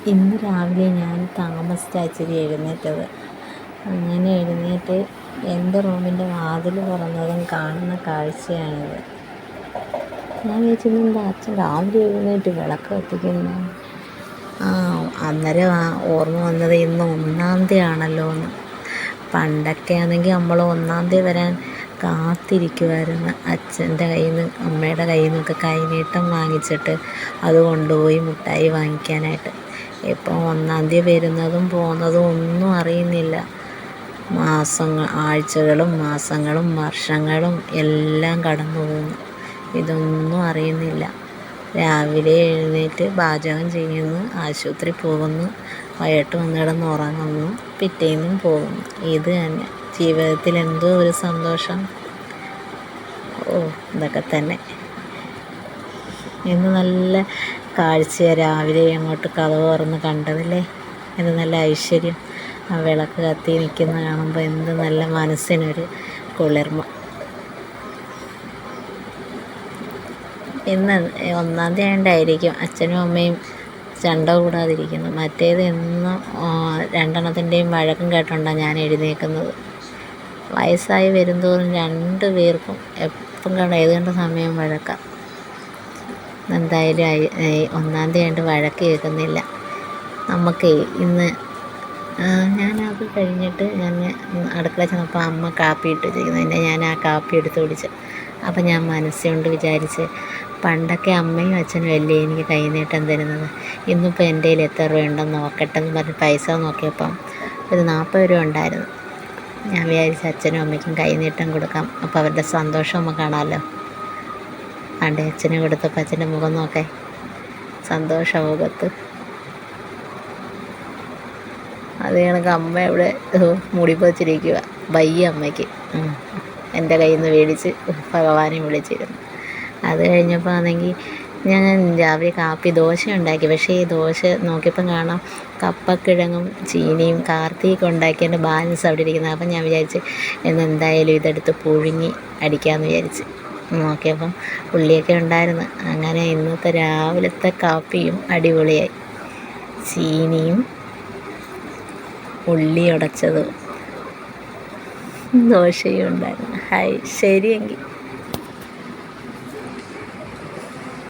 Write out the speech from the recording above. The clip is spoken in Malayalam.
ഇന്ന് രാവിലെ ഞാൻ താമസിച്ചാണ് ഇച്ചിരി എഴുന്നേറ്റത്. അങ്ങനെ എഴുന്നേറ്റ് എൻ്റെ റൂമിൻ്റെ വാതിൽ തുറന്നതും കാണുന്ന കാഴ്ചയാണിത്. ഞാൻ വിചാരിച്ചെന്താ അച്ഛൻ രാവിലെ എഴുന്നേറ്റ് വിളക്ക് കത്തിക്കുന്നു. അന്നേരം ഓർമ്മ വന്നത് ഇന്ന് 1-ാം തീയതി ആണല്ലോ എന്ന്. പണ്ടൊക്കെ ആണെങ്കിൽ നമ്മൾ 1-ാം തീയതി വരാൻ കാത്തിരിക്കുമായിരുന്നു. അച്ഛൻ്റെ കയ്യിൽ നിന്ന് അമ്മയുടെ കയ്യിൽ നിന്നൊക്കെ കൈനീട്ടം വാങ്ങിച്ചിട്ട് അത് കൊണ്ടുപോയി മിഠായി വാങ്ങിക്കാനായിട്ട്. ഇപ്പം 1-ാം തീയതി വരുന്നതും പോകുന്നതും ഒന്നും അറിയുന്നില്ല. ആഴ്ചകളും മാസങ്ങളും വർഷങ്ങളും എല്ലാം കടന്നു പോകുന്നു. ഇതൊന്നും അറിയുന്നില്ല. രാവിലെ എഴുന്നേറ്റ് പാചകം ചെയ്യുന്നു, ആശുപത്രി പോകുന്നു, വൈകിട്ട് വന്ന് കിടന്ന് ഉറങ്ങുന്നു, പിറ്റേന്നും പോകുന്നു. ഇത് തന്നെ ജീവിതത്തിൽ എന്തോ ഒരു സന്തോഷം. ഇതൊക്കെ തന്നെ. ഇന്ന് നല്ല കാഴ്ചയാണ്. രാവിലെ അങ്ങോട്ട് കതക് തുറന്ന് കണ്ടതല്ലേ, എന്ത് നല്ല ഐശ്വര്യം. ആ വിളക്ക് കത്തി നിൽക്കുന്ന കാണുമ്പോൾ എന്ത് നല്ല മനസ്സിനൊരു കുളിർമ. ഇന്ന് 1-ാം തീയതി ആയതുകൊണ്ടായിരിക്കും അച്ഛനും അമ്മയും ചണ്ട കൂടാതിരിക്കുന്നത്. മറ്റേത് എന്നും 2-എണ്ണത്തിൻ്റെയും വഴക്കും കേട്ടോണ്ടാണ് ഞാൻ എഴുന്നേൽക്കുന്നത്. വയസ്സായി വരുന്തോറും 2 പേർക്കും എപ്പം ഏത് കണ്ട സമയം വഴക്കാം. എന്തായാലും 1-ാം തീയതി ആയതുകൊണ്ട് വഴക്ക് കേൾക്കുന്നില്ല. നമുക്കേ ഇന്ന് ഞാനത് കഴിഞ്ഞിട്ട് ഞാൻ അടുക്കള ചെന്നപ്പോൾ അമ്മ കാപ്പി ഇട്ട് വെച്ചിരിക്കുന്നത്. പിന്നെ ഞാൻ ആ കാപ്പി എടുത്ത് കുടിച്ച്. അപ്പം ഞാൻ മനസ്സുകൊണ്ട് വിചാരിച്ച്, പണ്ടൊക്കെ അമ്മയും അച്ഛനും അല്ലേ എനിക്ക് കൈനീട്ടം തരുന്നത്. ഇന്നിപ്പോൾ എൻ്റെ കയ്യിൽ എത്ര രൂപ ഉണ്ടെന്ന് നോക്കട്ടെ എന്ന് പറഞ്ഞ് പൈസ നോക്കിയപ്പം ഒരു 40 രൂപ ഉണ്ടായിരുന്നു. ഞാൻ വിചാരിച്ച് അച്ഛനും അമ്മയ്ക്കും കൈനീട്ടം കൊടുക്കാം. അപ്പോൾ അവരുടെ സന്തോഷം നമുക്ക് കാണാമല്ലോ. പണ്ട് അച്ഛനെ കൊടുത്തപ്പോൾ അച്ഛൻ്റെ മുഖം നോക്കേ, സന്തോഷ മുഖത്ത്. അത് കണക്ക് അമ്മ ഇവിടെ മൂടിപ്പൊച്ചിരിക്കുക. വയ്യ അമ്മയ്ക്ക്. എൻ്റെ കയ്യിൽ നിന്ന് മേടിച്ച് ഭഗവാനെ വിളിച്ചിരുന്നു. അത് കഴിഞ്ഞപ്പോൾ ആണെങ്കിൽ ഞാൻ രാവിലെ ദോശ ഉണ്ടാക്കി. പക്ഷേ ഈ ദോശ നോക്കിയപ്പം കാണാം കപ്പക്കിഴങ്ങും ചീനിയും കാർത്തിക് ഉണ്ടാക്കിയതിൻ്റെ ബാലൻസ് അവിടെ ഇരിക്കുന്നത്. അപ്പം ഞാൻ വിചാരിച്ച് എന്തായാലും ഇതെടുത്ത് പുഴുങ്ങി അടിക്കാമെന്ന് വിചാരിച്ച് നോക്കിയപ്പം ഉള്ളിയൊക്കെ ഉണ്ടായിരുന്നു. അങ്ങനെ ഇന്നത്തെ രാവിലത്തെ കാപ്പിയും അടിപൊളിയായി. ചീനിയും ഉള്ളി ഉടച്ചതും ദോശയും ഉണ്ടായിരുന്നു. ശരിയെങ്കിൽ.